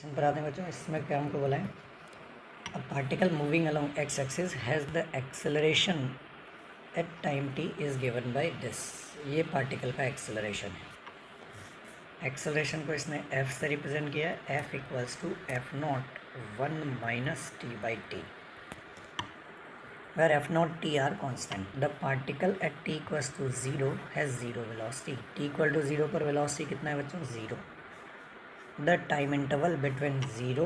Simple आते हैं बच्चों। इसमें क्या हमको बोला है, a particle moving along X axis has the acceleration at time T is given by this. ये पार्टिकल का एक्सेलरेशन है। एक्सेलरेशन को इसने एफ से रिप्रेजेंट किया है। F equals to F naught 1 minus T by T, where f naught t are constant. The particle at t equals to 0 has 0 velocity. t equal to 0 पर velocity कितना है बच्चों? 0. The time interval between 0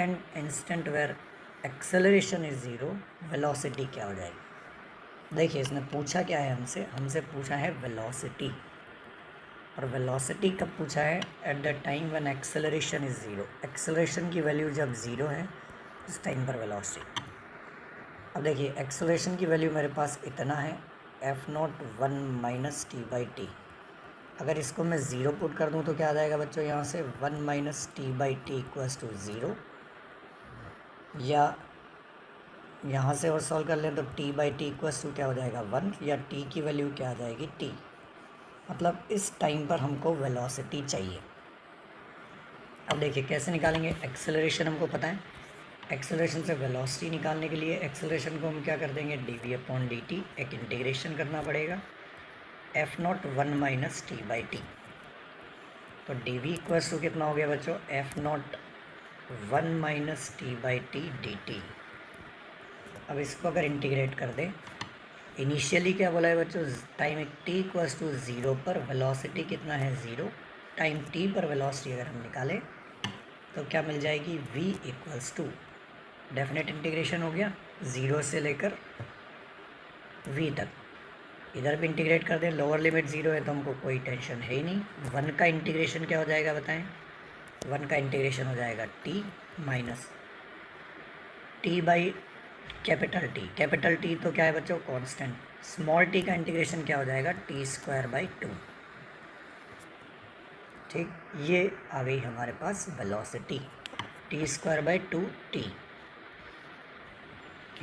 and instant where acceleration is 0, velocity क्या हो जाएगी? देखिए इसने पूछा क्या है हमसे पूछा है velocity, और velocity कब पूछा है? at the time when acceleration is 0. acceleration की वैल्यू जब 0 है उस टाइम पर velocity। अब देखिए एक्सेलरेशन की वैल्यू मेरे पास इतना है, F naught 1 minus T by T. अगर इसको मैं ज़ीरो पुट कर दूं तो क्या आ जाएगा बच्चों? यहाँ से 1 minus T by T equals to 0, या यहाँ से और सॉल्व कर लें तो T by T equals to क्या हो जाएगा? 1, या टी की वैल्यू क्या आ जाएगी? टी। मतलब इस टाइम पर हमको वेलोसिटी चाहिए। अब देखिए कैसे निकालेंगे। एक्सेलरेशन हमको पता है, एक्सेलरेशन से वेलोसिटी निकालने के लिए एक्सेलरेशन को हम क्या कर देंगे? D V upon D T, एक इंटीग्रेशन करना पड़ेगा F naught 1 minus T by T. तो डी वी इक्वल्स टू कितना हो गया बच्चों? F naught 1 minus T by T D T. अब इसको अगर इंटीग्रेट कर दें, इनिशियली क्या बोला है बच्चों? टाइम टी इक्वल्स टू 0 पर वेलोसिटी कितना है? 0। टाइम टी पर वेलोसिटी अगर हम निकालें तो क्या मिल जाएगी? v equals to, definite integration हो गया 0 से लेकर v तक। इधर भी इंटीग्रेट कर दें, लोअर लिमिट 0 है तो हमको कोई टेंशन है ही नहीं। 1 का इंटीग्रेशन क्या हो जाएगा बताएं? 1 का इंटीग्रेशन हो जाएगा t minus T by capital T. Capital T तो क्या है बच्चों? कांस्टेंट। स्मॉल टी का इंटीग्रेशन क्या हो जाएगा? T square by 2। ठीक, ये आ गई हमारे पास velocity, T square by 2t।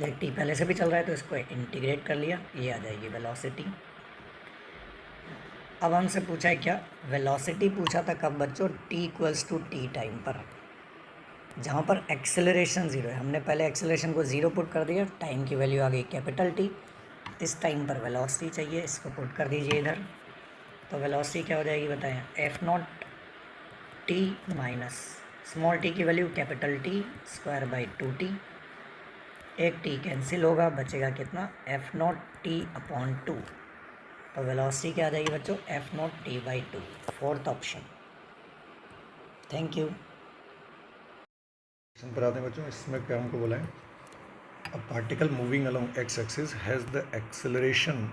ये टी पहले से भी चल रहा है तो इसको इंटीग्रेट कर लिया, ये आ जाएगी वेलोसिटी। अब हमसे पूछा है क्या? वेलोसिटी पूछा था कब बच्चों? t equals to T time पर, जहाँ पर एक्सेलरेशन 0 है। हमने पहले एक्सेलरेशन को 0 पुट कर दिया, टाइम की वैल्यू आ गई कैपिटल टी। इस टाइम पर वेलोसिटी चाहिए, इसको पुट कर दीजिए इधर। तो वेलोसिटी क्या हो जाएगी बताएं? F not T minus small T की value capital T square by 2t। एक टी कैंसिल होगा, बचेगा कितना? F not T upon 2। तो वेलोसिटी क्या आ जाएगी बच्चों? F not T by 2, fourth option. Thank you. पर आते हैं बच्चों। इसमें क्या हमको बोला है, a particle moving along X axis has the acceleration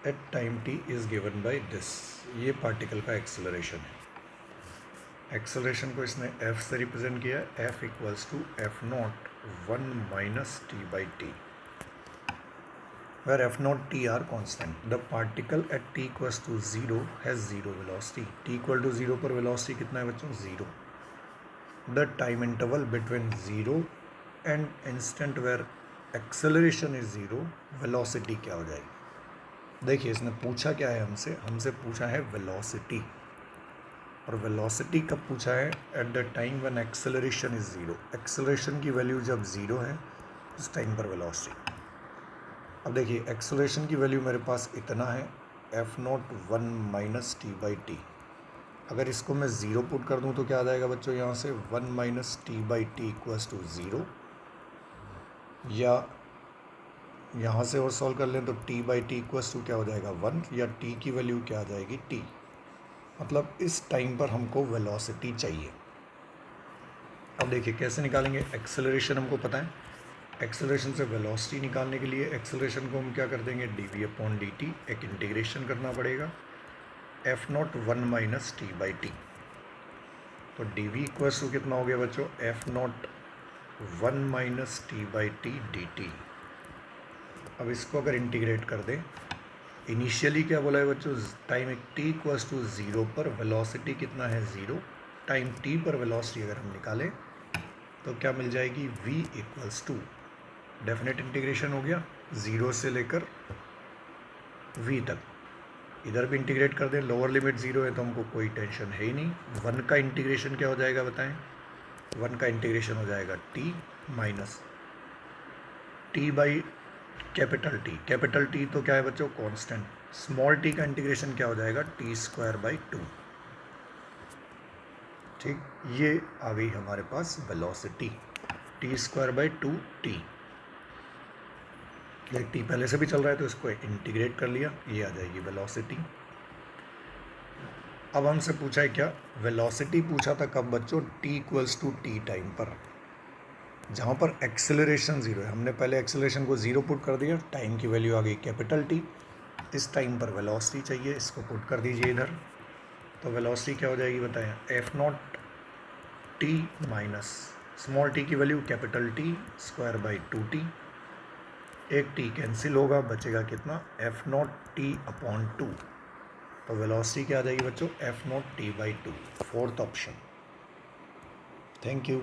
at time T is given by this. ये पार्टिकल का एक्सेलरेशन है। एक्सेलरेशन को इसने एफ से रिप्रेजेंट किया है। F equals to F naught 1 minus T by T, where f naught t are constant. The particle at t equals to 0 has 0 velocity. t equal to 0 पर velocity कितना है बच्चों? 0. The time interval between 0 and instant where acceleration is 0, velocity क्या हो जाएगी? देखिए इसने पूछा क्या है हमसे पूछा है velocity, और velocity कब पूछा है? at the time when acceleration is 0. acceleration की वैल्यू जब 0 है उस टाइम पर velocity। अब देखिए एक्सेलरेशन की वैल्यू मेरे पास इतना है, F naught 1 minus T by T. अगर इसको मैं 0 पुट कर दूं तो क्या आ जाएगा बच्चों? यहाँ से 1 minus T by T equals to 0, या यहाँ से और सॉल्व कर लें तो T by T equals to क्या हो जाएगा? 1, या टी की वैल्यू क्या आ जाएगी? टी। मतलब इस टाइम पर हमको वेलोसिटी चाहिए। अब देखिए कैसे निकालेंगे। एक्सेलरेशन हमको पता है, एक्सेलरेशन से वेलोसिटी निकालने के लिए एक्सेलरेशन को हम क्या कर देंगे? D V upon D T, एक इंटीग्रेशन करना पड़ेगा F naught 1 minus T by T. तो डी वी इक्वल्स टू कितना हो गया बच्चों? F naught 1 minus T by T D T. अब इसको अगर इंटीग्रेट कर दें, इनिशियली क्या बोला है बच्चों? टाइम टी इक्वल्स टू 0 पर वेलोसिटी कितना है? 0। टाइम टी पर वेलोसिटी अगर हम निकालें तो क्या मिल जाएगी? v equals to, definite integration हो गया 0 से लेकर v तक। इधर भी इंटीग्रेट कर दें, लोअर लिमिट 0 है तो हमको कोई टेंशन है ही नहीं। 1 का इंटीग्रेशन क्या हो जाएगा बताएं? 1 का इंटीग्रेशन हो जाएगा t minus t by capital T तो क्या है बच्चों, कांस्टेंट। स्मॉल t का इंटीग्रेशन क्या हो जाएगा, टी स्क्वायर बाई 2। ठीक, ये आ गई हमारे पास velocity, T square by 2t। एक टी पहले से भी चल रहा है तो इसको इंटीग्रेट कर लिया, ये आ जाएगी वेलोसिटी। अब हमसे पूछा है क्या, वेलोसिटी पूछा था कब बच्चों, t equals to T time पर, जहाँ पर एक्सेलरेशन ज़ीरो है। हमने पहले एक्सेलरेशन को ज़ीरो पुट कर दिया, टाइम की वैल्यू आ गई कैपिटल टी। इस टाइम पर वेलोसिटी चाहिए, इसको पुट कर दीजिए इधर। तो वेलोसिटी क्या हो जाएगी बताएं, F not T minus small T की value capital T square by 2t। एक टी कैंसिल होगा, बचेगा कितना, एफ नॉट टी अपॉन 2। तो वेलोसिटी क्या आ जाएगी बच्चों, F not T by 2, fourth option. Thank you.